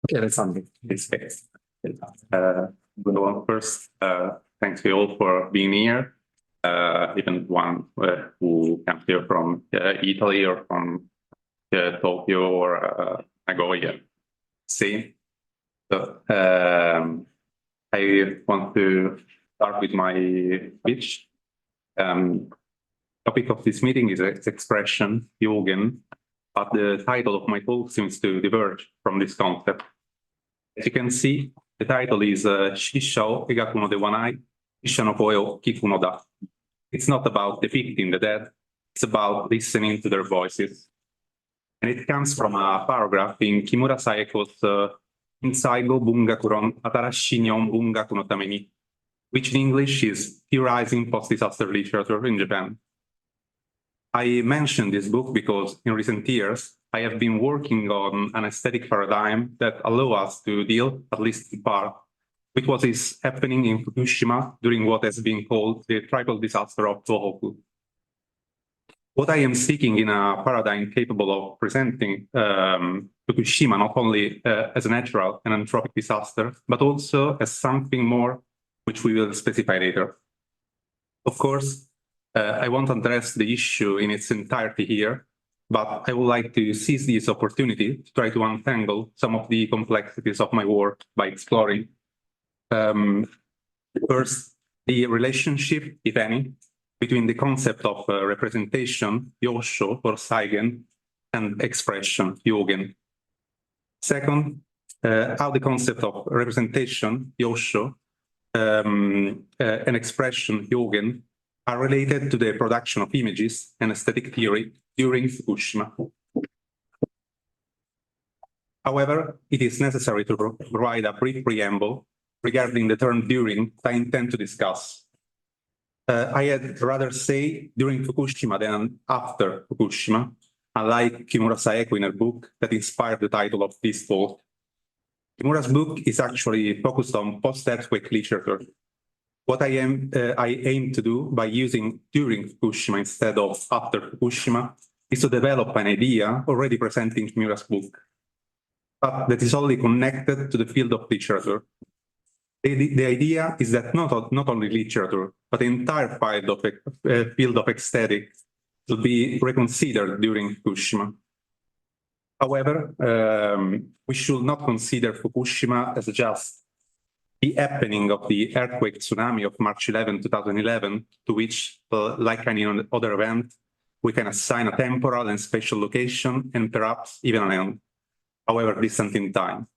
Okay, Alessandro, please. First, thanks you all for being here. Even one who comes here from Italy or from Tokyo or Nagoya. See, so I want to start with my speech. Topic of this meeting is expression, Jugend, but the title of my talk seems to diverge from this concept. As you can see, the title is Shisha o Egaku no de Wanai, Shisha no koe o Kiku no da. It's not about depicting the dead, it's about listening to their voices. And it comes from a paragraph in Kimura Saeko's Insaigo Bungakuron Atarashi Nyon Bungaku no Tameni, which in English is Theorizing Post-Disaster Literature in Japan. I mentioned this book because in recent years, I have been working on an aesthetic paradigm that allows us to deal, at least in part, with what is happening in Fukushima during what has been called the triple disaster of Tohoku. What I am seeking in a paradigm capable of presenting Fukushima not only as a natural and anthropic disaster, but also as something more, which we will specify later. Of course, I won't address the issue in its entirety here, but I would like to seize this opportunity to try to untangle some of the complexities of my work by exploring first, the relationship, if any, between the concept of representation, Yosho or Saigen, and expression, Jugend. Second, how the concept of representation, Yosho, and expression, Jugend, are related to the production of images and aesthetic theory during Fukushima. However, it is necessary to provide a brief preamble regarding the term during that I intend to discuss. I had rather say during Fukushima than after Fukushima, unlike Kimura Saeko in her book that inspired the title of this talk. Kimura's book is actually focused on post-earthquake literature. What I aim to do by using during Fukushima instead of after Fukushima is to develop an idea already present in Kimura's book, but that is only connected to the field of literature. The idea is that not only literature, but the entire field of aesthetics will be reconsidered during Fukushima. However, we should not consider Fukushima as just the happening of the earthquake tsunami of March 11, 2011, to which, like any other event, we can assign a temporal and spatial location and perhaps even an end, however distant in time.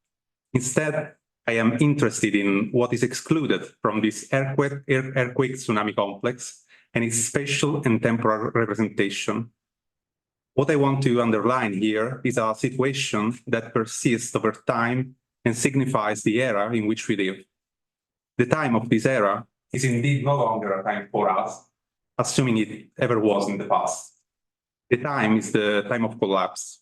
Instead, I am interested in what is excluded from this earthquake tsunami complex and its spatial and temporal representation. What I want to underline here is a situation that persists over time and signifies the era in which we live. The time of this era is indeed no longer a time for us, assuming it ever was in the past. The time is the time of collapse.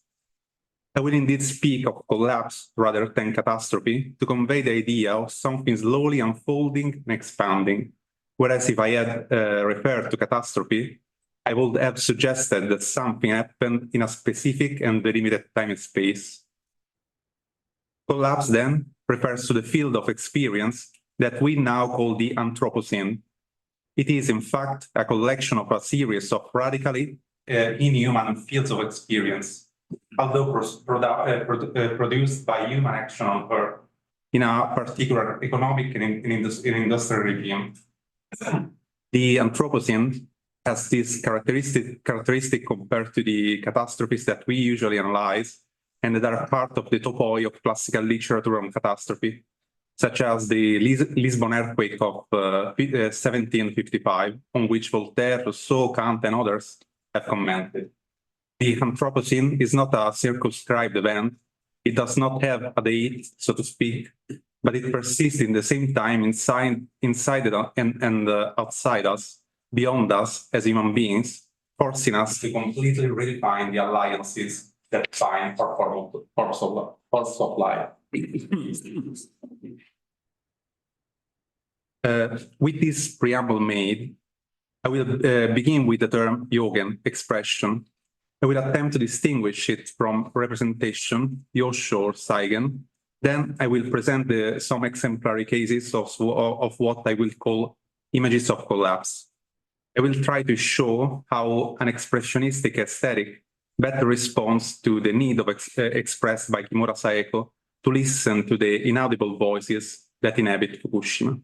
I will indeed speak of collapse rather than catastrophe to convey the idea of something slowly unfolding and expanding, whereas if I had referred to catastrophe, I would have suggested that something happened in a specific and delimited time and space. Collapse, then, refers to the field of experience that we now call the Anthropocene. It is, in fact, a collection of a series of radically inhuman fields of experience, although produced by human action on Earth in a particular economic and industrial regime. The Anthropocene has this characteristic compared to the catastrophes that we usually analyze and that are part of the topoi of classical literature on catastrophe, such as the Lisbon earthquake of 1755, on which Voltaire, Rousseau, Kant, and others have commented. The Anthropocene is not a circumscribed event. It does not have a date, so to speak, but it persists in the same time inside and outside us, beyond us as human beings, forcing us to completely redefine the alliances that define our force of life. With this preamble made, I will begin with the term Jugend, expression. I will attempt to distinguish it from representation, Yosho or Saigen, Then I will present some exemplary cases of what I will call images of collapse. I will try to show how an expressionistic aesthetic better responds to the need of expressed by Kimura Saeko to listen to the inaudible voices that inhabit Fukushima.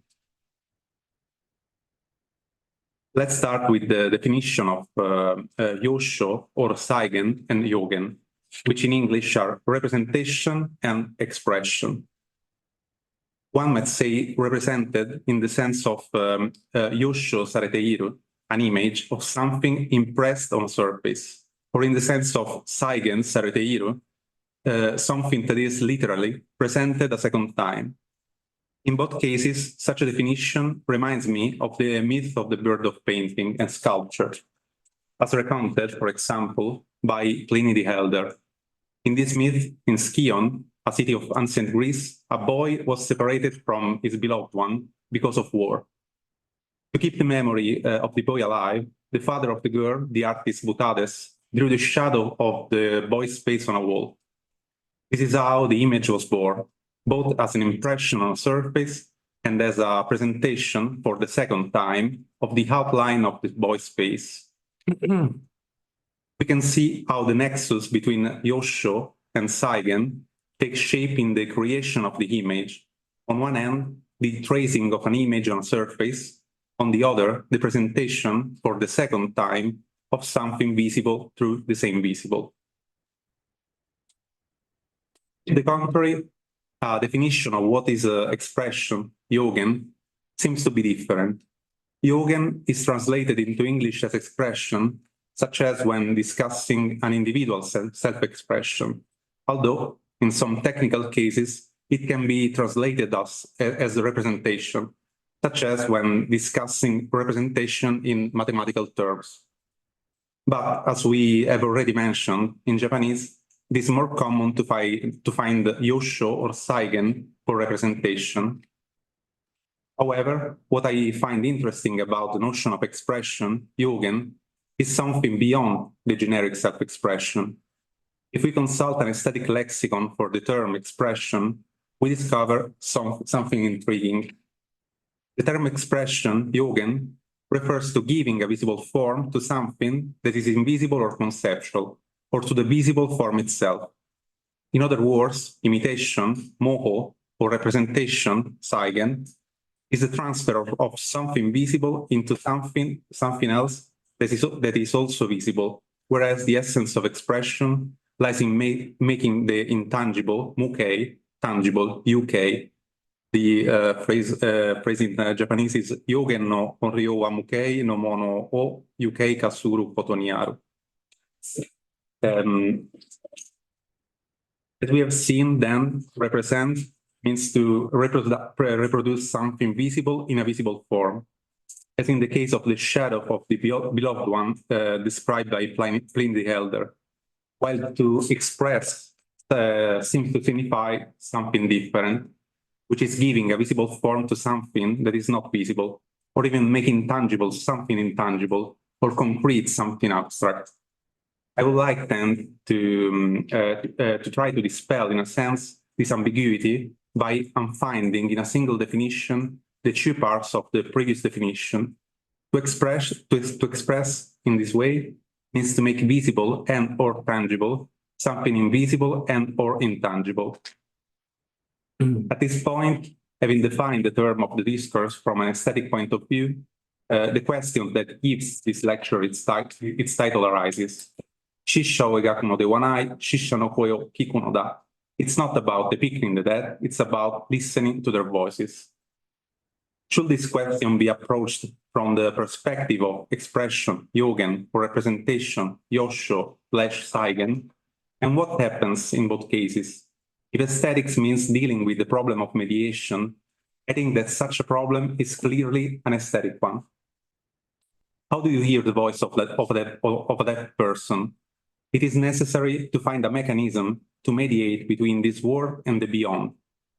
Let's start with the definition of Yosho or Saigen and Yogen, which in English are representation and expression. One might say represented in the sense of Yosho Sareteiru, an image of something impressed on a surface, or in the sense of Saigen Sareteiru, something that is literally presented a second time. In both cases, such a definition reminds me of the myth of the bird of painting and sculpture, as recounted, for example, by Pliny the Elder. In this myth, in Scion, a city of ancient Greece, a boy was separated from his beloved one because of war. To keep the memory of the boy alive, the father of the girl, the artist Butades, drew the shadow of the boy's face on a wall. This is how the image was born, both as an impression on a surface and as a presentation for the second time of the outline of the boy's face. We can see how the nexus between Yosho and Saigen takes shape in the creation of the image. On one hand, the tracing of an image on a surface, on the other, the presentation for the second time of something visible through the same visible. To the contrary, a definition of what is expression, Yogen, seems to be different. Yogen is translated into English as expression, such as when discussing an individual self-expression, although in some technical cases, it can be translated as representation, such as when discussing representation in mathematical terms. But as we have already mentioned, in Japanese, it is more common to find Yosho or Saigen for representation. However, what I find interesting about the notion of expression, Yogen, is something beyond the generic self-expression. If we consult an aesthetic lexicon for the term expression, we discover something intriguing. The term expression, Yogen, refers to giving a visible form to something that is invisible or conceptual, or to the visible form itself. In other words, imitation, moho, or representation, Saigen, is the transfer of something visible into something else that is also visible, whereas the essence of expression lies in making the intangible, mukei, tangible, yukei. The phrase in Japanese is Yogen no onryo wa mukei no mono o yukei kasuru potoniaru. As we have seen, then, represent means to reproduce something visible in a visible form, as in the case of the shadow of the beloved one described by Pliny the Elder, while to express seems to signify something different, which is giving a visible form to something that is not visible, or even making tangible something intangible, or concrete something abstract. I would like then to try to dispel, in a sense, this ambiguity by unfinding in a single definition the two parts of the previous definition. To express in this way means to make visible and or tangible something invisible and or intangible. At this point, having defined the term of the discourse from an aesthetic point of view, the question that gives this lecture its title arises. Shisha o egaku no de wanai, shisha no koe o kiku no da. It's not about depicting the dead, it's about listening to their voices. Should this question be approached from the perspective of expression, Yogen, or representation, Yosho, Saigen? And what happens in both cases? If aesthetics means dealing with the problem of mediation, I think that such a problem is clearly an aesthetic one. How do you hear the voice of that person? It is necessary to find a mechanism to mediate between this world and the beyond,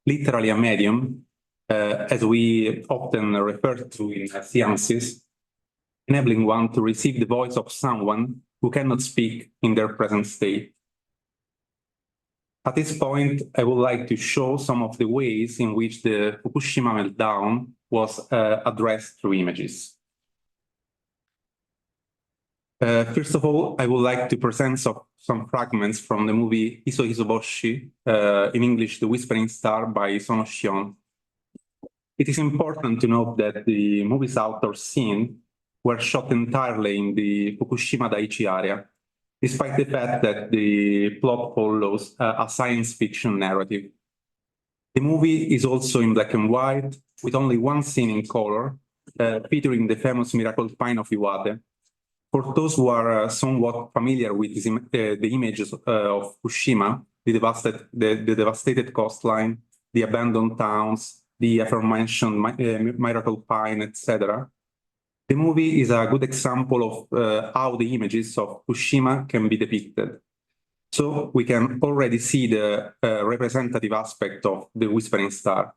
literally a medium, as we often refer to in sciences, enabling one to receive the voice of someone who cannot speak in their present state. At this point, I would like to show some of the ways in which the Fukushima meltdown was addressed through images. First of all, I would like to present some fragments from the movie Iso Isoboshi, in English, The Whispering Star by Sono Shion. It is important to note that the movie's outdoor scenes were shot entirely in the Fukushima Daiichi area, despite the fact that the plot follows a science fiction narrative. The movie is also in black and white, with only one scene in color, featuring the famous miracle pine of Iwate. For those who are somewhat familiar with the images of Fukushima, the devastated coastline, the abandoned towns, the aforementioned miracle pine, etc., the movie is a good example of how the images of Fukushima can be depicted. So we can already see the representative aspect of the Whispering Star.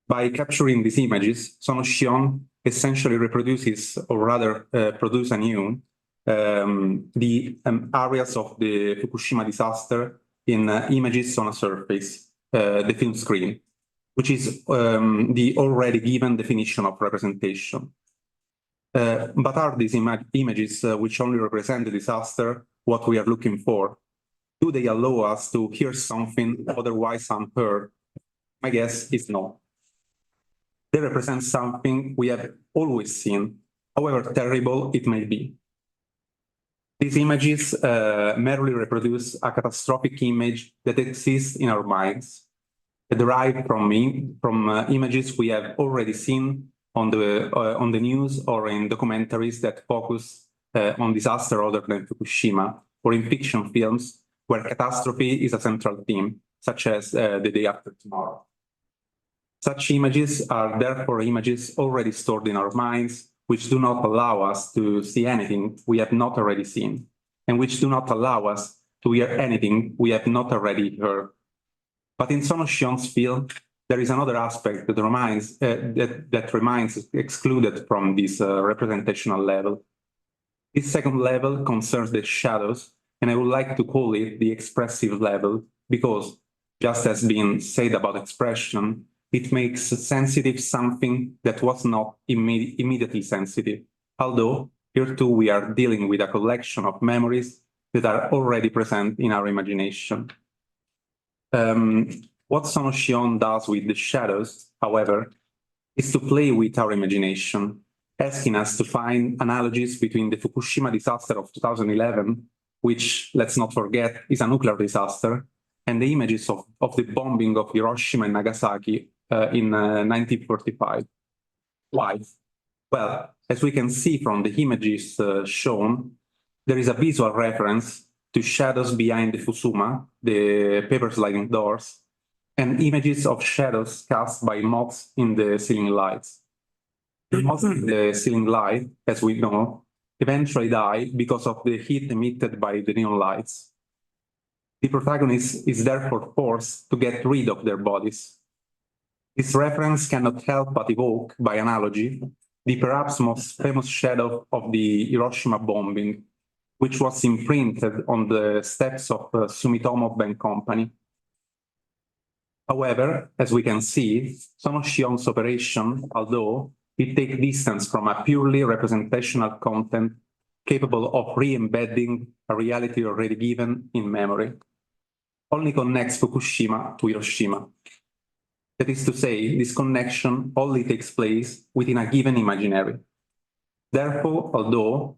By capturing these images, Sono Shion essentially reproduces, or rather produce anew, the areas of the Fukushima disaster in images on a surface, the film screen, which is the already given definition of representation. But are these images which only represent the disaster what we are looking for? Do they allow us to hear something otherwise unheard? My guess is no. They represent something we have always seen, however terrible it may be. These images merely reproduce a catastrophic image that exists in our minds, derived from images we have already seen on the news or in documentaries that focus on disaster other than Fukushima, or in fiction films where catastrophe is a central theme, such as The Day After Tomorrow. Such images are therefore images already stored in our minds, which do not allow us to see anything we have not already seen, and which do not allow us to hear anything we have not already heard. But in Sono Shion's film, there is another aspect that remains excluded from this representational level. This second level concerns the shadows, and I would like to call it the expressive level, because, just as being said about expression, it makes sensitive something that was not immediately sensitive, although here too we are dealing with a collection of memories that are already present in our imagination. What Sono Shion does with the shadows, however, is to play with our imagination, asking us to find analogies between the Fukushima disaster of 2011, which, let's not forget, is a nuclear disaster, and the images of the bombing of Hiroshima and Nagasaki in 1945. Why? Well, as we can see from the images shown, there is a visual reference to shadows behind the Fusuma, the paper sliding doors, and images of shadows cast by moths in the ceiling lights. The moths in the ceiling light, as we know, eventually die because of the heat emitted by the neon lights. The protagonist is therefore forced to get rid of their bodies. This reference cannot help but evoke, by analogy, the perhaps most famous shadow of the Hiroshima bombing, which was imprinted on the steps of Sumitomo Bank Company. However, as we can see, Sono Shion's operation, although it takes distance from a purely representational content capable of re-embedding a reality already given in memory, only connects Fukushima to Hiroshima. That is to say, this connection only takes place within a given imaginary. Therefore, although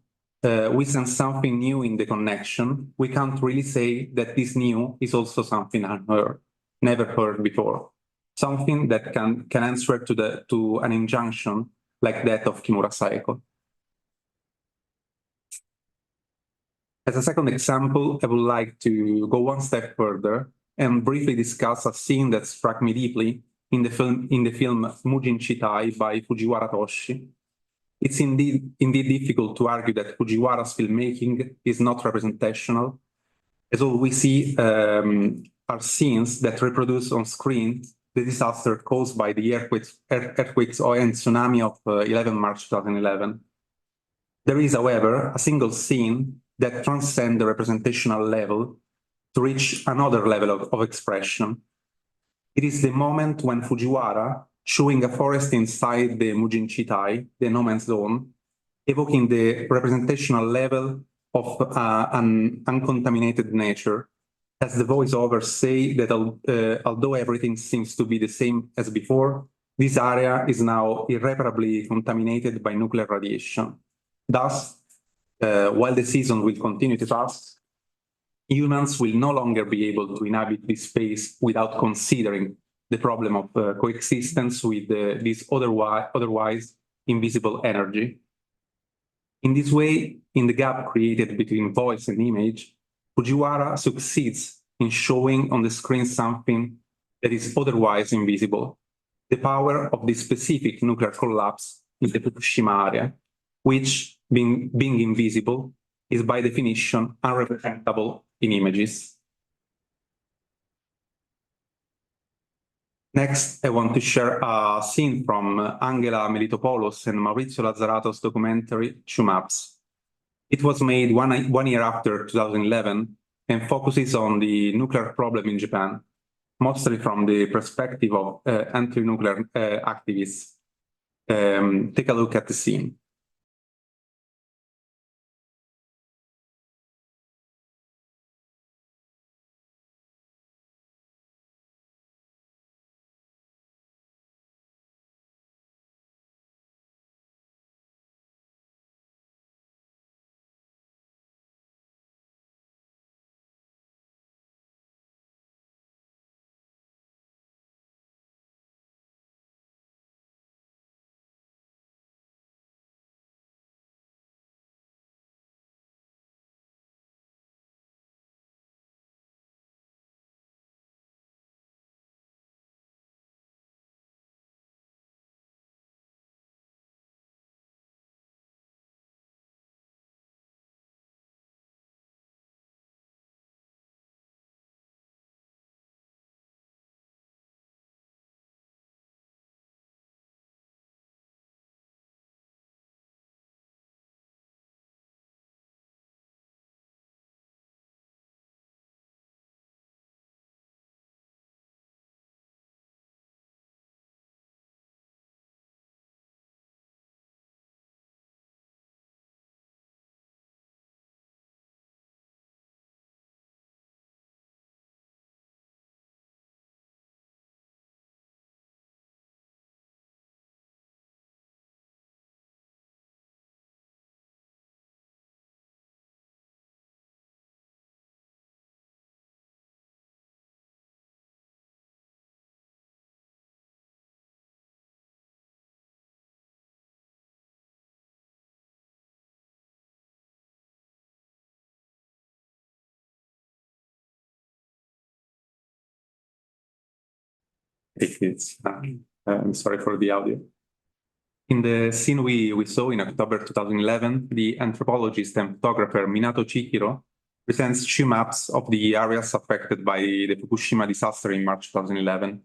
we sense something new in the connection, we can't really say that this new is also something unheard, never heard before, something that can answer to an injunction like that of Kimura Saeko. As a second example, I would like to go one step further and briefly discuss a scene that struck me deeply in the film Mujin Chitai by Fujiwara Toshi. It's indeed difficult to argue that Fujiwara's filmmaking is not representational, as all we see are scenes that reproduce on screen the disaster caused by the earthquakes and tsunami of 11 March 2011. There is, however, a single scene that transcends the representational level to reach another level of expression. It is the moment when Fujiwara, showing a forest inside the Mujinchitai, the no man's zone, evoking the representational level of an uncontaminated nature, as the voiceovers say that although everything seems to be the same as before, this area is now irreparably contaminated by nuclear radiation. Thus, while the season will continue to pass, humans will no longer be able to inhabit this space without considering the problem of coexistence with this otherwise invisible energy. In this way, in the gap created between voice and image, Fujiwara succeeds in showing on the screen something that is otherwise invisible, the power of the specific nuclear collapse in the Fukushima area, which, being invisible, is by definition unrepresentable in images. Next, I want to share a scene from Angela Melitopoulos and Maurizio Lazzarato's documentary, Two Maps. It was made one year after 2011 and focuses on the nuclear problem in Japan, mostly from the perspective of anti-nuclear activists. Take a look at the scene. I'm sorry for the audio. In the scene we saw in October 2011, the anthropologist and photographer Minato Chihiro presents two maps of the areas affected by the Fukushima disaster in March 2011.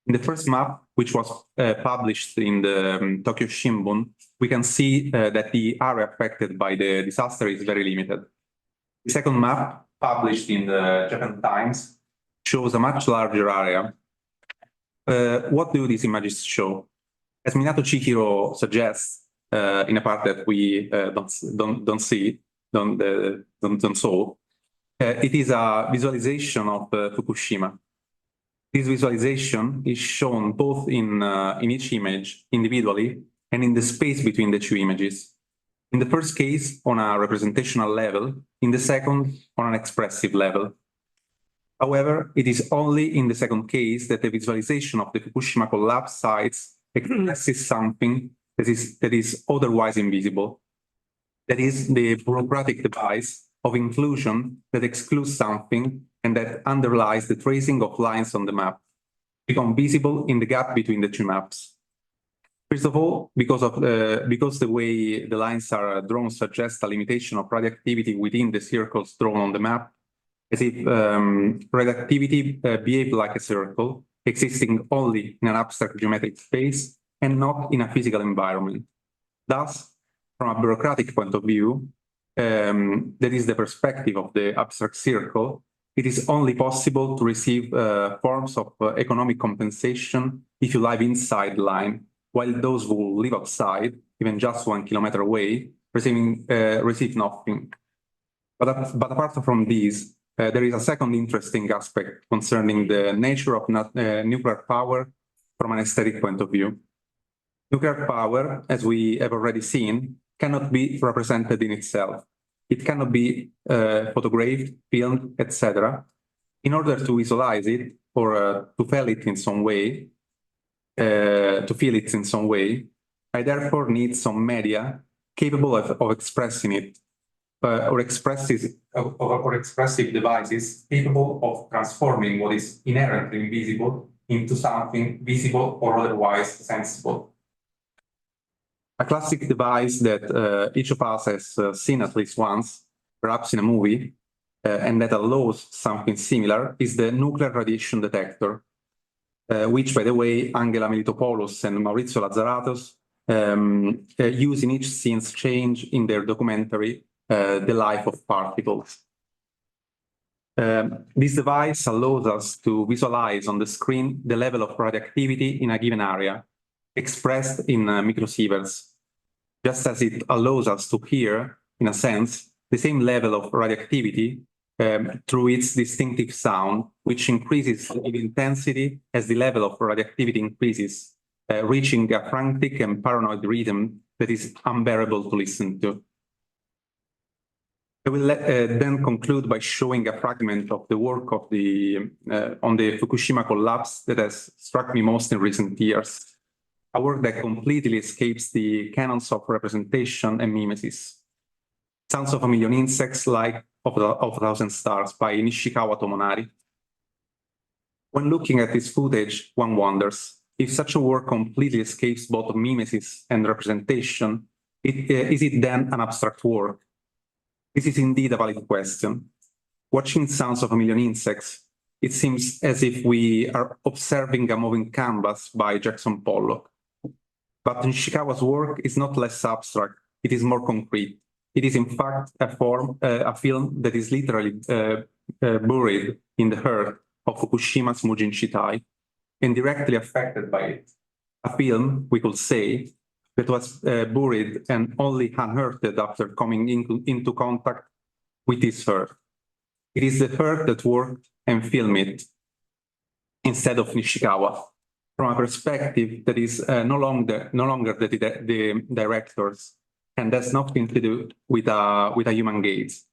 In the first map, which was published in the Tokyo Shimbun, we can see that the area affected by the disaster is very limited. The second map, published in the Japan Times, shows a much larger area. What do these images show? As Minato Chihiro suggests, in a part that we don't saw, it is a visualization of Fukushima. This visualization is shown both in each image individually and in the space between the two images. In the first case, on a representational level, in the second, on an expressive level. However, it is only in the second case that the visualization of the Fukushima collapse sites expresses something that is otherwise invisible. That is the bureaucratic device of inclusion that excludes something and that underlies the tracing of lines on the map, become visible in the gap between the two maps. First of all, because the way the lines are drawn suggests a limitation of radioactivity within the circles drawn on the map, as if radioactivity behaved like a circle, existing only in an abstract geometric space and not in a physical environment. Thus, from a bureaucratic point of view, that is the perspective of the abstract circle, it is only possible to receive forms of economic compensation if you live inside the line, while those who live outside, even just 1 kilometer away, receive nothing. But apart from these, there is a second interesting aspect concerning the nature of nuclear power from an aesthetic point of view. Nuclear power, as we have already seen, cannot be represented in itself. It cannot be photographed, filmed, etc. In order to visualize it or to feel it in some way, I therefore need some media capable of expressing it, or expressive devices capable of transforming what is inherently invisible into something visible or otherwise sensible. A classic device that each of us has seen at least once, perhaps in a movie, and that allows something similar, is the nuclear radiation detector, which, by the way, Angela Melitopoulos and Maurizio Lazzaratos use in each scene's change in their documentary, The Life of Particles. This device allows us to visualize on the screen the level of radioactivity in a given area, expressed in microsieverts, just as it allows us to hear, in a sense, the same level of radioactivity through its distinctive sound, which increases in intensity as the level of radioactivity increases, reaching a frantic and paranoid rhythm that is unbearable to listen to. I will then conclude by showing a fragment of the work of on the Fukushima collapse that has struck me most in recent years, a work that completely escapes the canons of representation and mimesis. Sounds of a Million Insects, Light of a Thousand Stars by Nishikawa Tomonari. When looking at this footage, one wonders, if such a work completely escapes both mimesis and representation, is it then an abstract work? This is indeed a valid question. Watching Sounds of a Million Insects, it seems as if we are observing a moving canvas by Jackson Pollock. But Nishikawa's work is not less abstract, it is more concrete. It is in fact a film that is literally buried in the heart of Fukushima's Mujin Shitai and directly affected by it. A film, we could say, that was buried and only unearthed after coming into contact with this earth. It is the earth that worked and filmed it instead of Nishikawa, from a perspective that is no longer the director's and has nothing to do with a human gaze.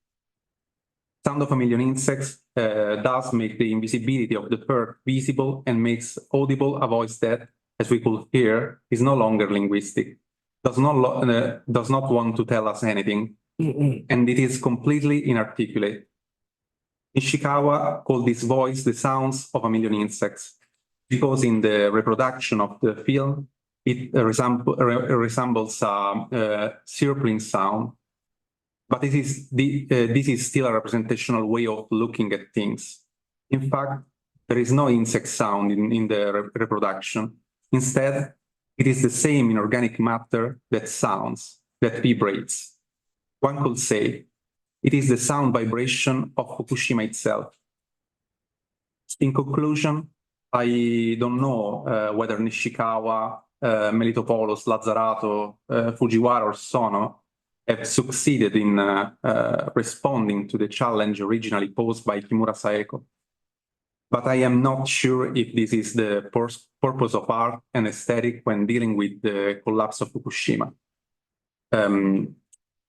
Sound of a Million Insects does make the invisibility of the earth visible and makes audible a voice that, as we could hear, is no longer linguistic, does not want to tell us anything, and it is completely inarticulate. Nishikawa called this voice the sounds of a million insects, because in the reproduction of the film, it resembles a circling sound, but this is still a representational way of looking at things. In fact, there is no insect sound in the reproduction. Instead, it is the same in organic matter that sounds, that vibrates. One could say, it is the sound vibration of Fukushima itself. In conclusion, I don't know whether Nishikawa, Melitopoulos, Lazzarato, Fujiwara, or Sono have succeeded in responding to the challenge originally posed by Kimura Saeko. But I am not sure if this is the purpose of art and aesthetic when dealing with the collapse of Fukushima,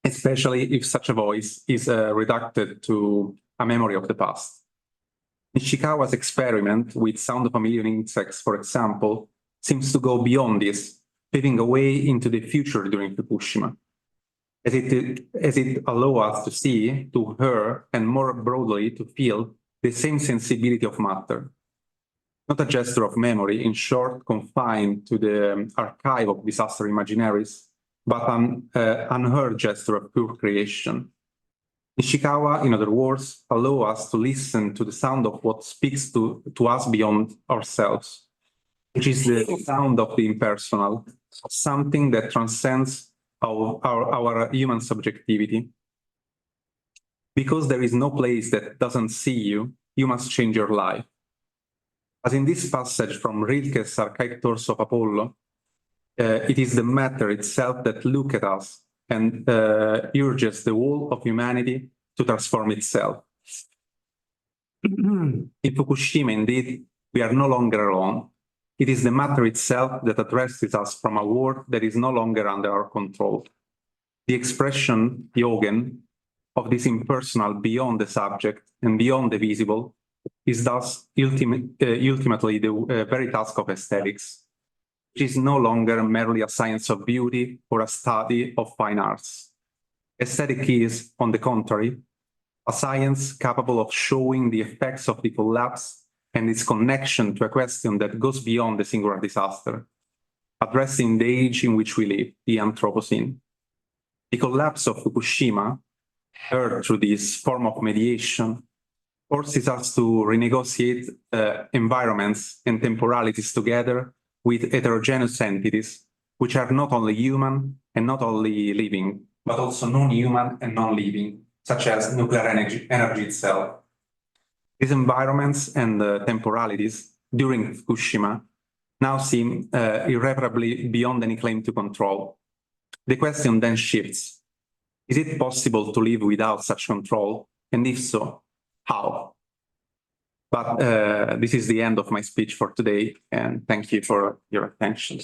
especially if such a voice is reduced to a memory of the past. Nishikawa's experiment with Sound of a Million Insects, for example, seems to go beyond this, paving a way into the future during Fukushima, as it allows us to see, to hear, and more broadly to feel the same sensibility of matter. Not a gesture of memory, in short, confined to the archive of disaster imaginaries, but an unheard gesture of pure creation. Nishikawa, in other words, allows us to listen to the sound of what speaks to us beyond ourselves, which is the sound of the impersonal, something that transcends our human subjectivity. Because there is no place that doesn't see you, you must change your life. As in this passage from Rilke's Archaic Torso of Apollo, it is the matter itself that looks at us and urges the whole of humanity to transform itself. In Fukushima, indeed, we are no longer alone. It is the matter itself that addresses us from a world that is no longer under our control. The expression, yogen, of this impersonal beyond the subject and beyond the visible is thus ultimately the very task of aesthetics, which is no longer merely a science of beauty or a study of fine arts. Aesthetic is, on the contrary, a science capable of showing the effects of the collapse and its connection to a question that goes beyond the singular disaster, addressing the age in which we live, the Anthropocene. The collapse of Fukushima, heard through this form of mediation, forces us to renegotiate environments and temporalities together with heterogeneous entities, which are not only human and not only living, but also non-human and non-living, such as nuclear energy itself. These environments and temporalities during Fukushima now seem irreparably beyond any claim to control. The question then shifts. Is it possible to live without such control? And if so, how? But this is the end of my speech for today, and thank you for your attention.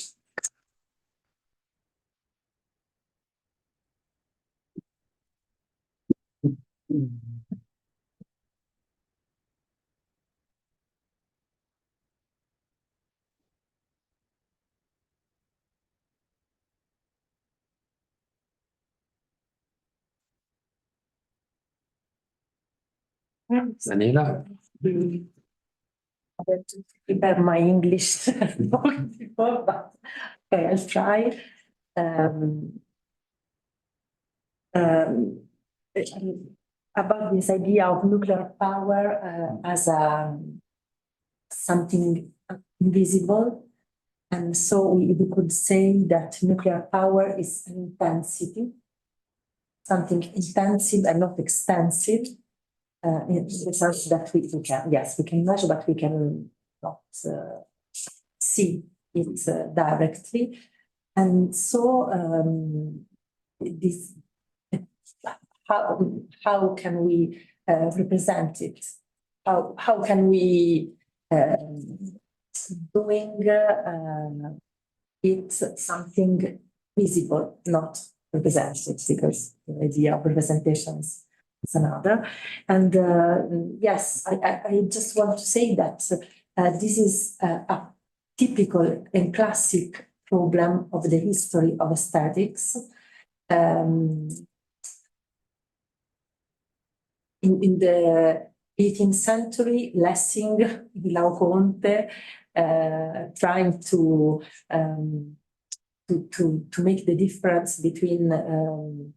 Daniela? I have to prepare my English before, but okay, I'll try. About this idea of nuclear power as something invisible. And so we could say that nuclear power is an intensity, something intensive and not extensive. In the sense that we can, yes, we can measure, but we can not see it directly. And so this, how can we represent it? How can we doing it something visible, not represented, because the idea of representations is another. And yes, I just want to say that this is a typical and classic problem of the history of aesthetics. In the 18th century, Lessing, Glauconte, trying to make the difference between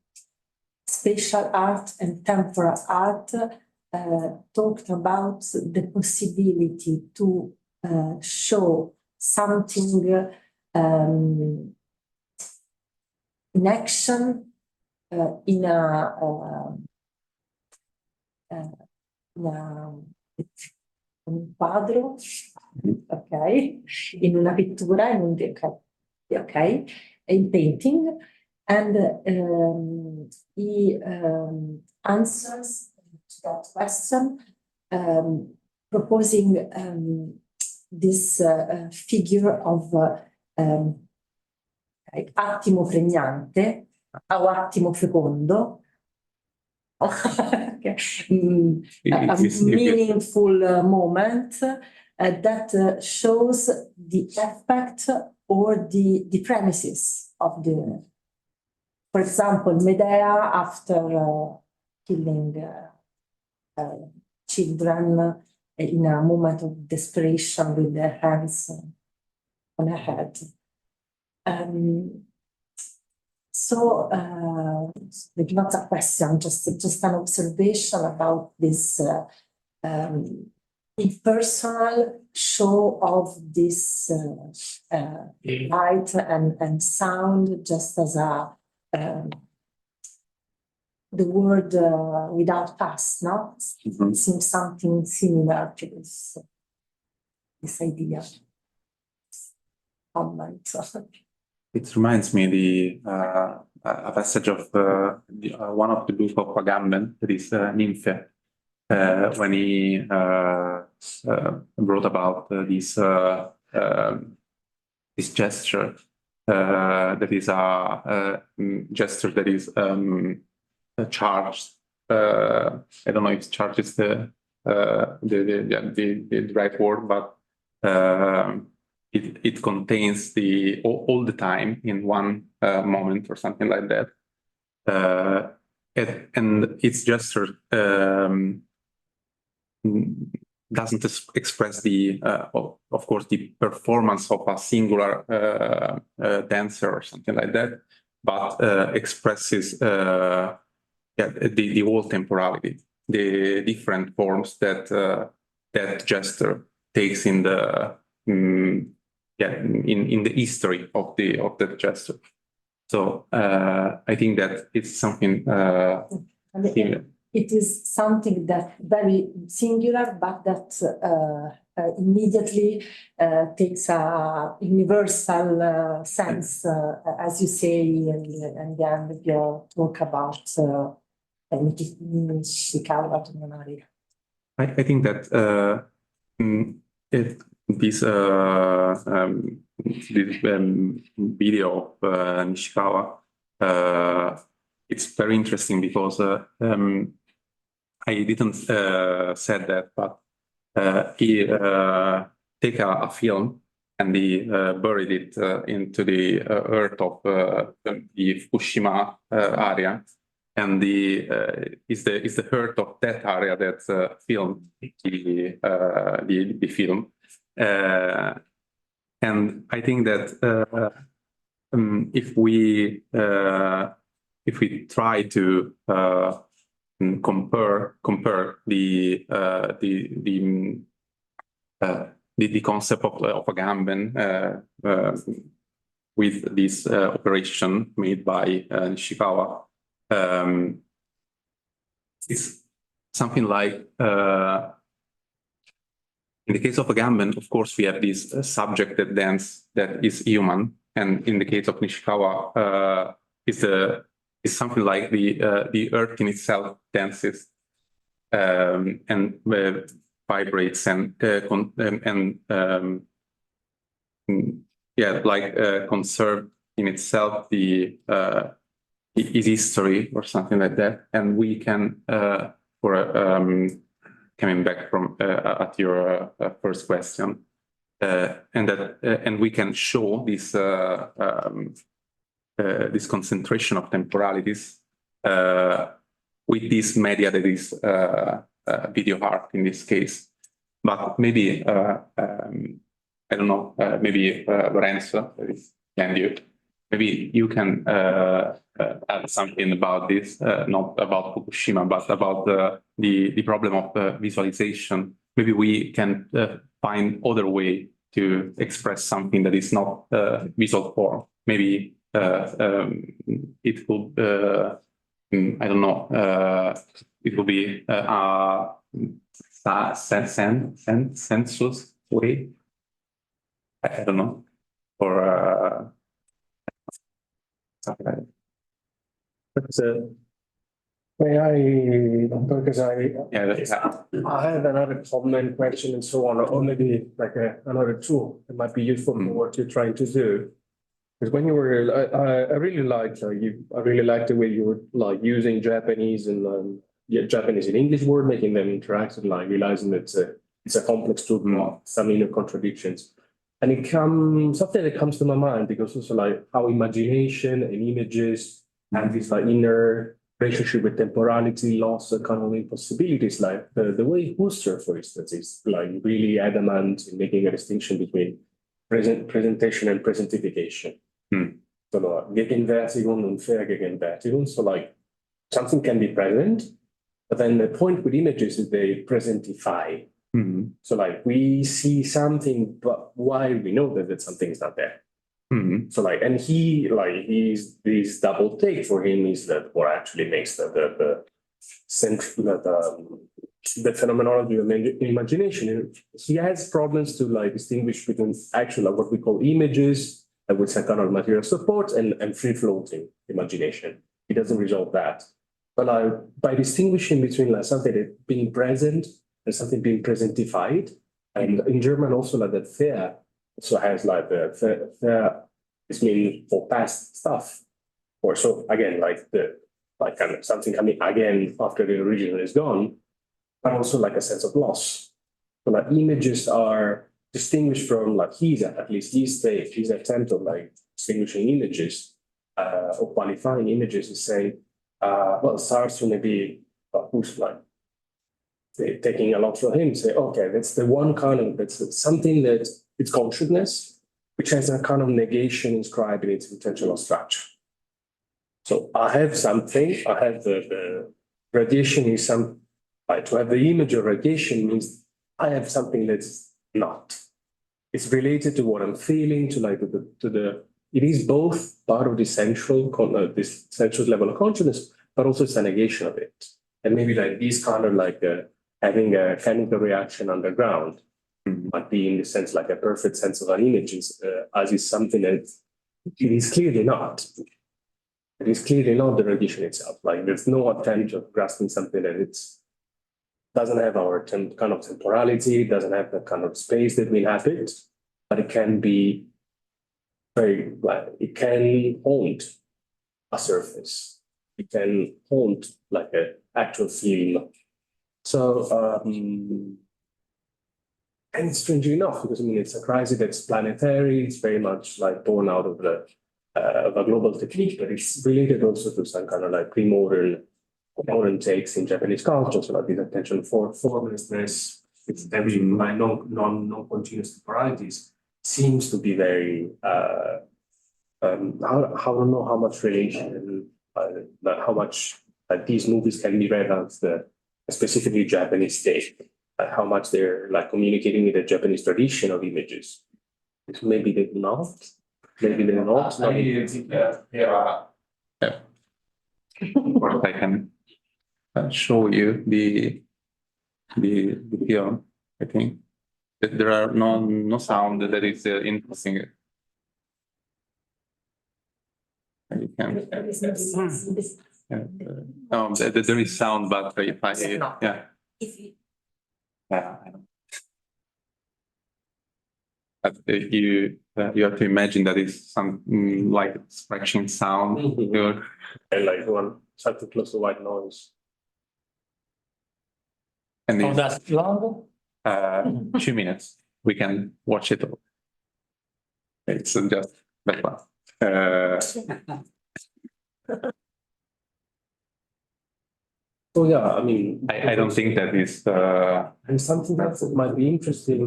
spatial art and temporal art, talked about the possibility to show something in action in un quadro, ok, in una pittura, ok, in painting, and he answers to that question, proposing this figure of attimo pregnante o attimo fecondo. Okay. A meaningful moment that shows the effect or the premises of the, for example, Medea after killing children in a moment of desperation with their hands on her head. So not a question, just an observation about this impersonal show of this light and sound, just as a the word without past, no? It seems something similar to this idea. It reminds me a passage of one of the book of Agamben, that is Nymphe, when he wrote about this gesture. That is a gesture that is charged. I don't know if charged is the right word, but it contains all the time in one moment or something like that. And its gesture doesn't express of course, the performance of a singular dancer or something like that, but expresses the whole temporality, the different forms that that gesture takes in the in the history of that gesture. So I think that it's something similar. It is something that very singular, but that immediately takes a universal sense, as you say, and then you talk about I think that this video of Nishikawa, it's very interesting because I didn't said that, but he take a film and he buried it into the earth of the Fukushima area, and is the earth of that area that filmed the film. And I think that if we try to compare the concept of Agamben with this operation made by Nishikawa, it's something like in the case of Agamben, of course, we have this subjected dance that is human, and in the case of Nishikawa, is something like the earth in itself dances and vibrates and conserve in itself its history or something like that. And we can, coming back from at your first question, and we can show this this concentration of temporalities with this media that is video art in this case. But maybe I don't know, maybe Lorenzo, maybe you can add something about this, not about Fukushima, but about the problem of visualization. Maybe we can find other way to express something that is not visual form. Maybe it could, I don't know, it would be a sensuous way. I don't know, or something like that. But may I, because I have another comment, question, and so on, or maybe like another tool that might be useful for what you're trying to do. Because when you were, I really liked I really liked the way you were like using Japanese and Japanese and English word, making them interactive, like realizing that it's a complex tool, some inner contradictions. And something that comes to my mind, because also like how imagination and images and this like inner relationship with temporality, loss, and kind of impossibilities, like the way Husserl, for instance, is like really adamant in making a distinction between presentation and presentification. So Gegenwärtigung und Vergegenwärtigung. So like something can be present, but then the point with images is they presentify. So like we see something, but why we know that something is not there? Mhm. So like, and he's double take for him is that what actually makes the central, the phenomenology of imagination. He has problems to like distinguish between actual, like, what we call images, which are kind of material support, and free floating imagination. He doesn't resolve that. But by distinguishing between like something that being present and something being presentified, and in German also like that fair also has like the fair is meaning for past stuff. Or so again, like kind of something coming again after the original is gone, but also like a sense of loss. So like images are distinguished from like at least his attempt of like distinguishing images or qualifying images is saying, well, starts to maybe who's like taking a lot from him, say, okay, that's the one kind of that's something that it's consciousness, which has a kind of negation inscribed in its intentional structure. So I have something, I have the radiation is some, like to have the image of radiation means I have something that's not. It's related to what I'm feeling, to like it is both part of this central level of consciousness, but also it's a negation of it. And maybe like these kind of like having a chemical reaction underground might be in the sense like a perfect sense of an image, as is something that it is clearly not. It is clearly not the radiation itself. Like there's no attempt of grasping something that it's doesn't have our kind of temporality, doesn't have the kind of space that we inhabit, but it can be very like it can haunt a surface. It can haunt like an actual film. So and strangely enough, because I mean it's a crisis that's planetary, it's very much like born out of a global technique, but it's related also to some kind of like modern takes in Japanese culture, so like this attention for formlessness, it's very non-continuous temporalities, seems to be very I don't know how much relation how much these movies can be read as the specifically Japanese take, how much they're like communicating with the Japanese tradition of images. Maybe they're not. Maybe they're not. Yeah. Or I can show you the film. I think that there are no sound that is interesting. You can. Yeah. No, there is sound, but if I yeah. Yeah. But you have to imagine that it's some like scratching sound. And like one something close to white noise. And Oh, that's long? 2 minutes. We can watch it all. It's just background. So yeah, I mean, I don't think that is and something else that might be interesting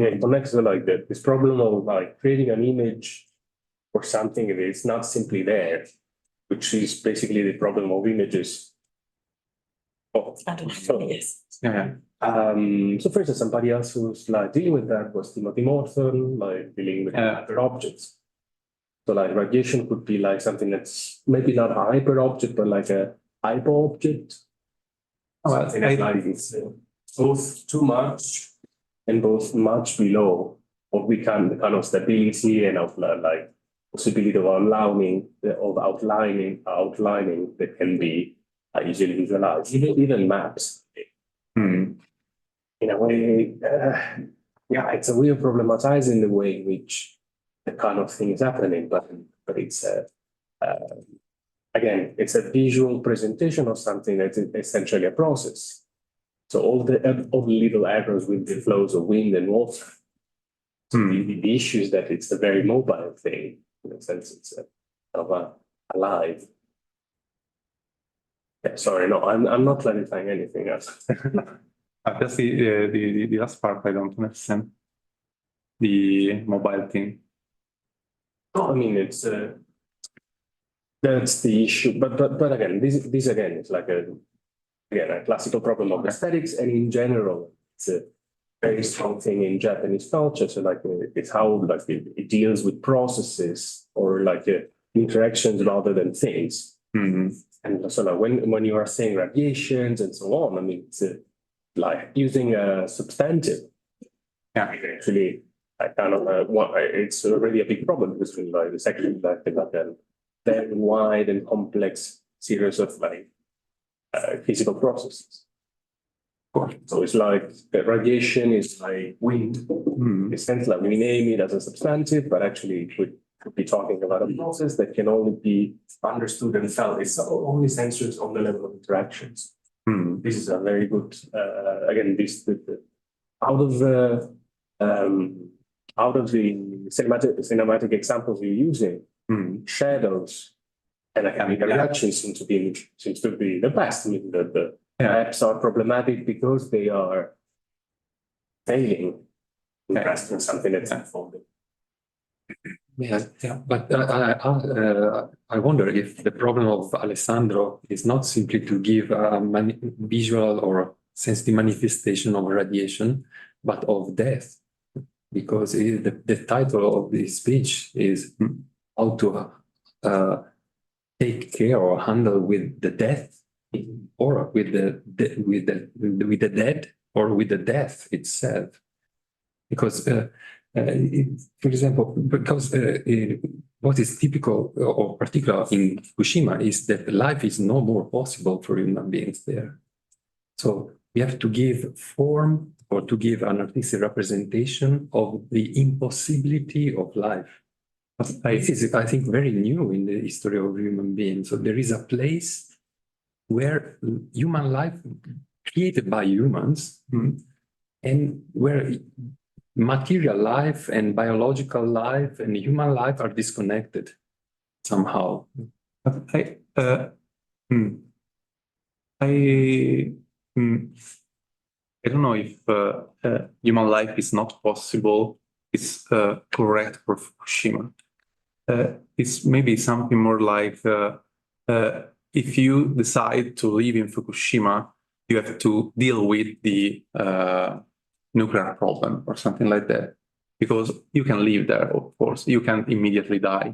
and connects to like this problem of like creating an image or something that is not simply there, which is basically the problem of images. Oh, Yes. yeah. So for instance, somebody else who's like dealing with that was Timothy Morton, like dealing with hyper objects. So like radiation could be like something that's maybe not a hyper object, but like a hypo object. Something that like it's both too much and both much below what we can, the kind of stability and of like possibility of outlining that can be easily visualized, even maps. In a way, yeah, it's a way of problematizing the way in which the kind of thing is happening, but it's again, it's a visual presentation of something that's essentially a process. So all the little errors with the flows of wind and water. So the issue is that it's a very mobile thing. In a sense, it's alive. Yeah, sorry, no, I'm not clarifying anything else. That's the last part I don't understand. The mobile thing. No, I mean it's that's the issue. But again, this again is like a classical problem of aesthetics, and in general, very strong thing in Japanese culture. So like it's how like it deals with processes or like interactions rather than things. Mm. And so like when you are saying radiations and so on, I mean it's like using a substantive. Yeah. Actually, I kind of it's already a big problem because like it's actually like a very wide and complex series of like physical processes. So it's like the radiation is like wind. In a sense, like we name it as a substantive, but actually we could be talking about a process that can only be understood and felt. It's only sensors on the level of interactions. This is a very good again. Out of the cinematic examples you're using, shadows and reactions seems to be the best. I mean, the apps are problematic because they are failing in grasping something that's unfolding. Yeah, but I wonder if the problem of Alessandro is not simply to give a visual or sensitive manifestation of radiation, but of death, because the title of this speech is how to take care or handle with the death, or with the dead, or with the death itself, because. For example, because what is typical or particular in Fukushima is that life is no more possible for human beings there. So we have to give form or to give an artistic representation of the impossibility of life. This is, I think, very new in the history of human beings. So there is a place where human life created by humans and where material life and biological life and human life are disconnected somehow. I don't know if human life is not possible. It's correct for Fukushima. It's maybe something more like if you decide to live in Fukushima, you have to deal with the nuclear problem or something like that, because you can live there. Of course, you can immediately die,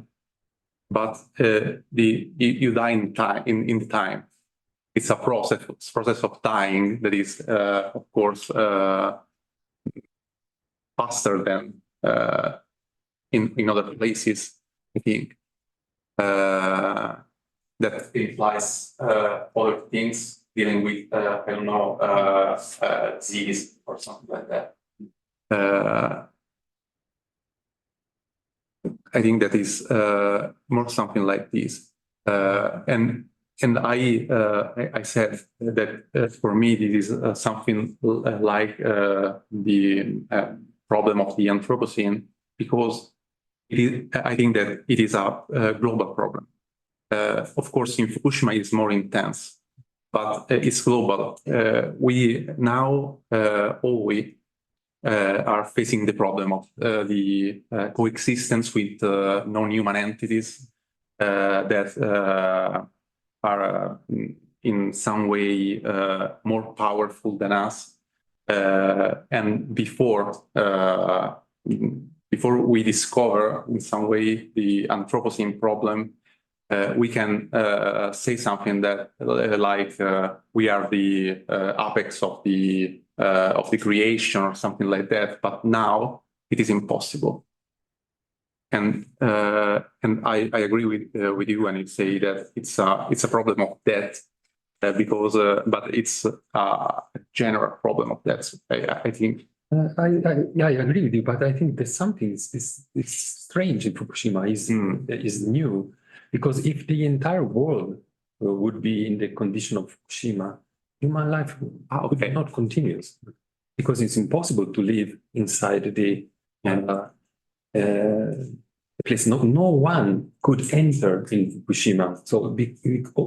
but you die in time. In the time, it's a process of dying that is, of course, faster than in other places. I think that implies other things dealing with I don't know disease or something like that. I think that is more something like this, and I said that for me this is something like the problem of the Anthropocene, because I think that it is a global problem. Of course, in Fukushima it's more intense, but it's global. We now we are facing the problem of the coexistence with non-human entities that are in some way more powerful than us. And before we discover in some way the Anthropocene problem, we can say something that like we are the apex of the creation or something like that. But now it is impossible. And I agree with you when you say that it's a problem of death, because but it's a general problem of death. I think. I agree with you, but I think there's something is strange in Fukushima is new, because if the entire world would be in the condition of Fukushima, human life would not continue, because it's impossible to live inside the place. No one could enter in Fukushima. So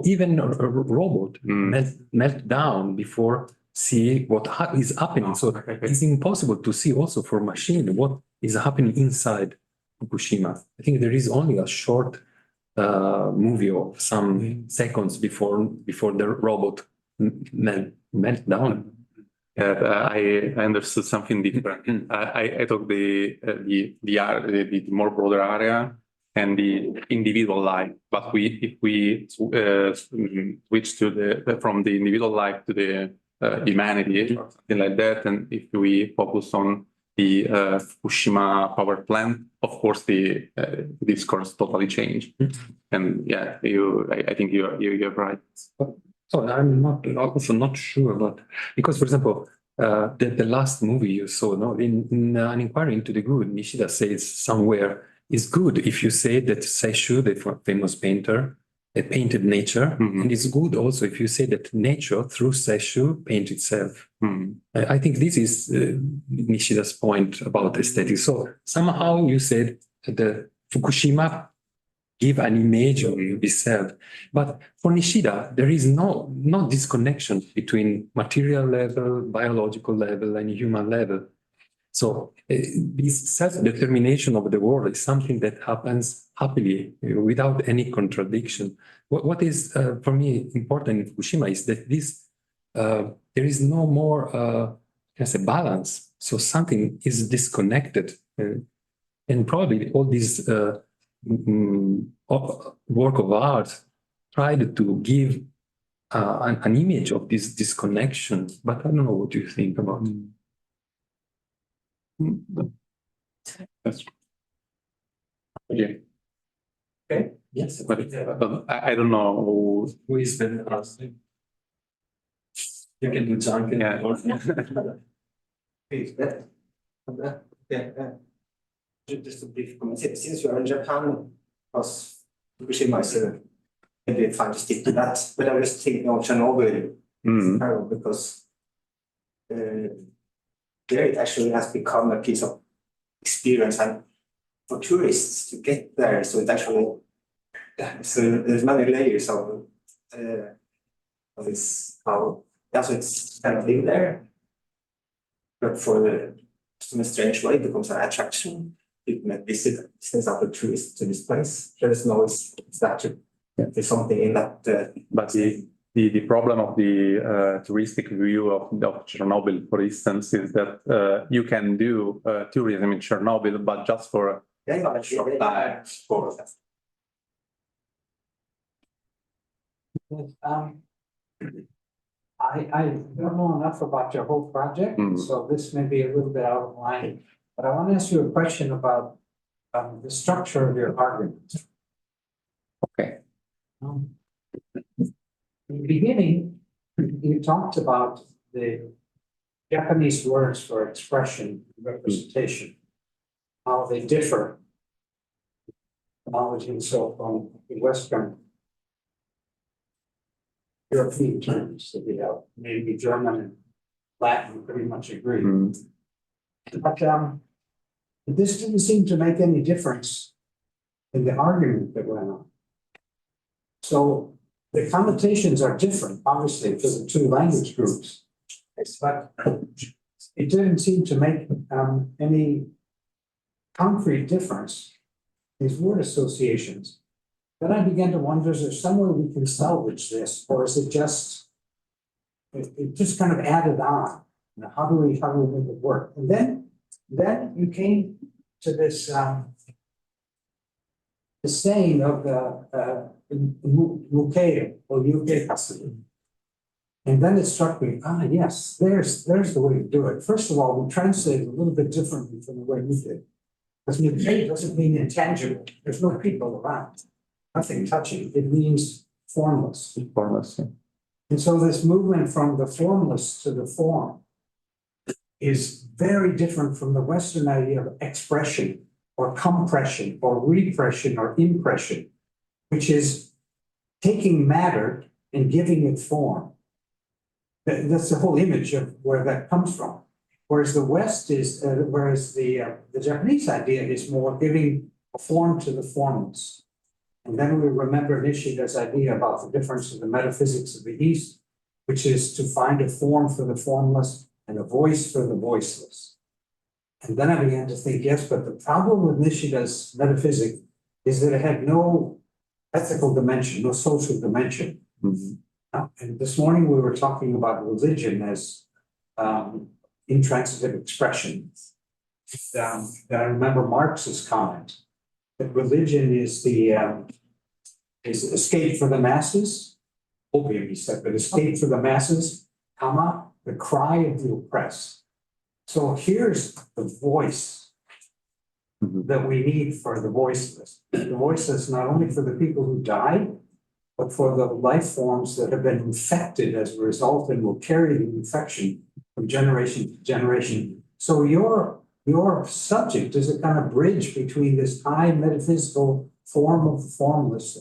even a robot melt down before see what is happening. So it's impossible to see also for machine what is happening inside Fukushima. I think there is only a short movie of some seconds before the robot melt down. I understood something different. I took the more broader area and the individual life, but if we switch to from the individual life to the humanity or something like that, and if we focus on the Fukushima power plant, of course the discourse totally changed. And yeah, I think you're right. So I'm also not sure, but because, for example, the last movie you saw, no, in an inquiry into the good, Nishida says somewhere, it's good if you say that Seishu, the famous painter, painted nature, and it's good also if you say that nature through Seishu painted itself. I think this is Nishida's point about aesthetics. So somehow you said the Fukushima give an image of itself. But for Nishida, there is no disconnection between material level, biological level, and human level. So this self-determination of the world is something that happens happily, without any contradiction. What is, for me, important in Fukushima is that there is no more, balance. So something is disconnected. And probably all these work of art tried to give an image of this disconnection, but I don't know what you think about it. That's true. Yeah. Okay. Yes, But I don't know who is the last? You can do Junkin. Yeah. Just a brief comment. Since you are in Japan, because Fukushima is maybe fine to stick to that. But I was thinking of Chernobyl because there it actually has become a piece of experience and for tourists to get there. So it actually, so there's many layers of this, how, yeah, so it's kind of live there. But for some strange way, it becomes an attraction. People may visit since after tourists to this place. There's no statue. There's something in that. But the problem of the touristic view of Chernobyl, for instance, is that you can do tourism in Chernobyl, but just for a short time. I don't know enough about your whole project, so this may be a little bit out of line. But I want to ask you a question about the structure of your argument. Okay. In the beginning, you talked about the Japanese words for expression and representation, how they differ, knowledge and so from the Western European terms that we have, maybe German and Latin pretty much agree. But this didn't seem to make any difference in the argument that went on. So the connotations are different, obviously, for the two language groups. But it didn't seem to make any concrete difference, these word associations. Then I began to wonder, is there some way we can salvage this, or is it just, it just kind of added on? You know, how do we make it work? And then you came to this the saying of the Mukeo or UK custom. And then it struck me, yes, there's the way to do it. First of all, we translated a little bit differently from the way we did. Because Mukeo doesn't mean intangible. There's no people around. Nothing touching. It means formless. Formless, yeah. And so this movement from the formless to the form is very different from the Western idea of expression or compression or repression or impression, which is taking matter and giving it form. That's the whole image of where that comes from. Whereas the West is, the Japanese idea is more giving a form to the formless. And then we remember Nishida's idea about the difference in the metaphysics of the East, which is to find a form for the formless and a voice for the voiceless. And then I began to think, yes, but the problem with Nishida's metaphysic is that it had no ethical dimension, no social dimension. And this morning we were talking about religion as intransitive expression. That I remember Marx's comment that religion is is escape for the masses, opium, he said, but escape for the masses, comma, the cry of the oppressed. So here's the voice that we need for the voiceless. The voiceless not only for the people who died, but for the life forms that have been infected as a result and will carry the infection from generation to generation. So your subject is a kind of bridge between this high metaphysical form of the formless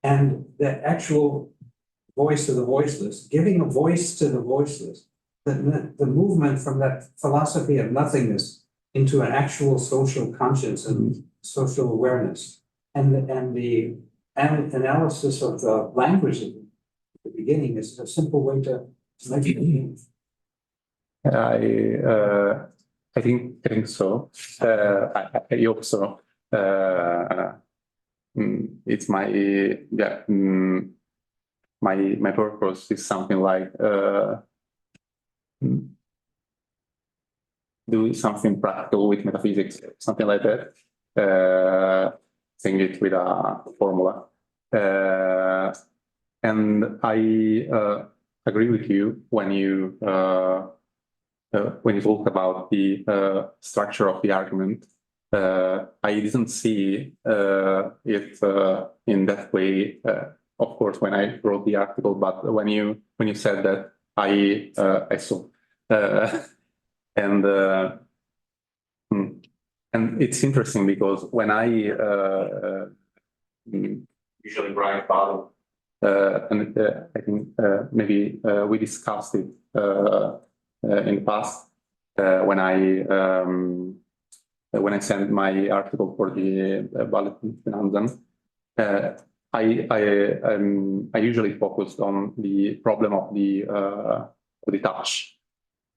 and the actual voice of the voiceless, giving a voice to the voiceless, the movement from that philosophy of nothingness into an actual social conscience and social awareness, and the analysis of the language at the beginning is a simple way to make it. I think so. I hope so. It's my purpose is something like do something practical with metaphysics, something like that. Saying it with a formula. And I agree with you when you talk about the structure of the argument. I didn't see it in that way. Of course, when I wrote the article, but when you said that, I saw, and it's interesting because when I usually write about, and I think maybe we discussed it in the past when I sent my article for the bulletin Nanzan. I usually focused on the problem of the touch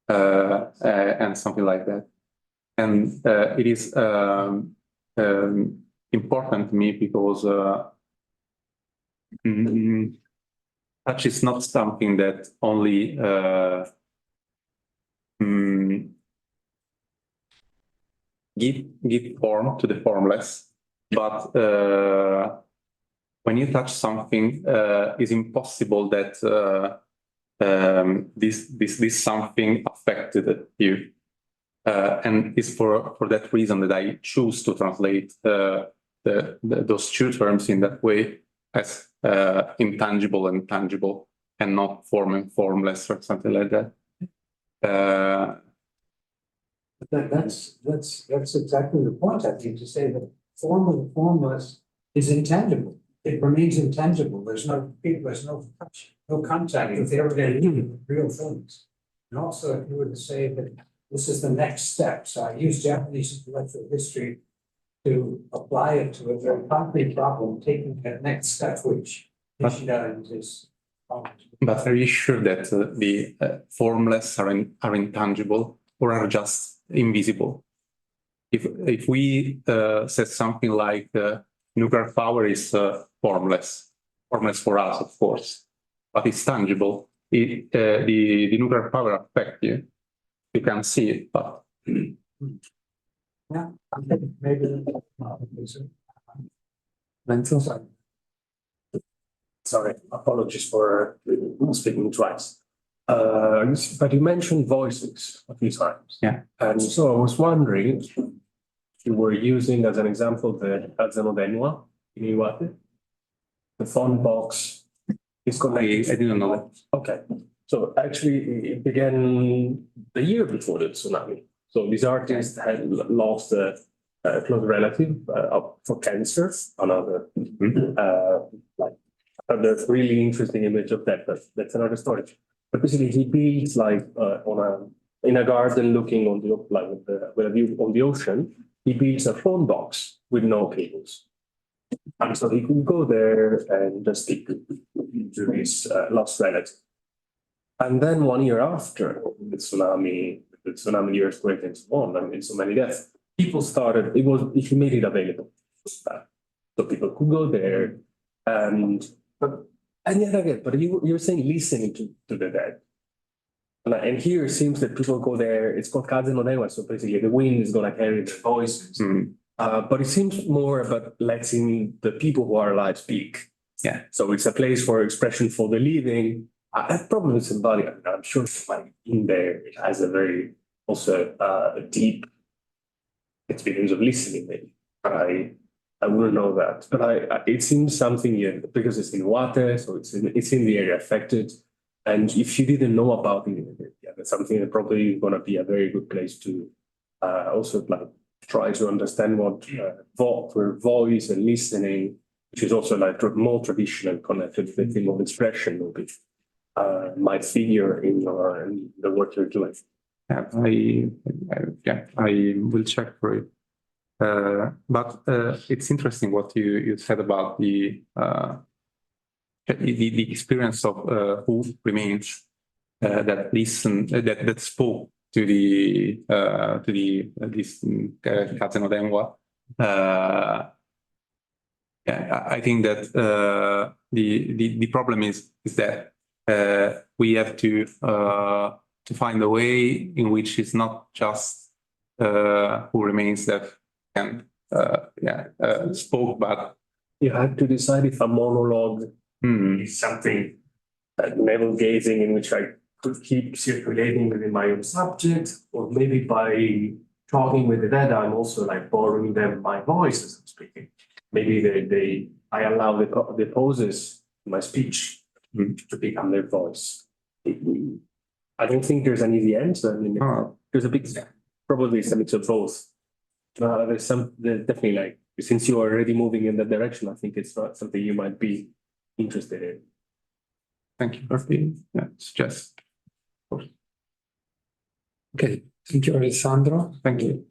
and something like that. And it is important to me because touch is not something that only give form to the formless, but when you touch something, it's impossible that this something affected you. And it's for that reason that I choose to translate those two terms in that way as intangible and tangible, and not form and formless or something like that. That's exactly the point, I think, to say that form and formless is intangible. It remains intangible. There's no touch, no contact with everyday real things. And also, if you were to say that this is the next step, so I use Japanese intellectual history to apply it to a very concrete problem, taking that next step, which Nishida is. But are you sure that the formless are intangible or are just invisible? If we said something like nuclear power is formless for us, of course, but it's tangible. The nuclear power affects you. You can see it, but Yeah, maybe. Sorry, apologies for speaking twice. But you mentioned voices a few times. Yeah. And so I was wondering if you were using as an example the Alzano in Iwate. The phone box is connected. I didn't know that. Okay. So actually it began the year before the tsunami. So this artist had lost a close relative for cancer. Another there's really interesting image of that, but that's another story. But basically, he builds like in a garden, looking on with a view on the ocean. He builds a phone box with no cables, and so he could go there and just speak to his lost relative. And then 1 year after the tsunami, the earthquake, and so on, I mean, so many deaths. People started. He made it available, so people could go there and. But yet again, but you were saying listening to the dead. And here it seems that people go there, it's called Kaze no Denwa, so basically the wind is gonna carry the voices. But it seems more about letting the people who are alive speak. Yeah. So it's a place for expression for the living. I have problems with somebody, I'm sure somebody in there has a very also deep experience of listening, maybe. I wouldn't know that, but it seems something, yeah, because it's in water, so it's in the area affected. And if you didn't know about it, yeah, that's something that probably is gonna be a very good place to also like try to understand what voice and listening, which is also like more traditional connected to the theme of expression, will be might figure in the work you're doing. Yeah, I will check for it. But it's interesting what you said about the experience of who remains that listen that spoke to this Kaze no Denwa. Yeah, I think that the problem is that we have to find a way in which it's not just who remains that can spoke, but you have to decide if a monologue is something navel gazing in which I could keep circulating within my own subject, or maybe by talking with the dead, I'm also like borrowing them my voice as I'm speaking. Maybe I allow the pauses in my speech to become their voice. I don't think there's an easy answer. I mean, there's probably some mix of both. There's definitely like, since you're already moving in that direction, I think it's not something you might be interested in. Thank you for the suggestion. Okay, thank you, Alessandro. Thank you.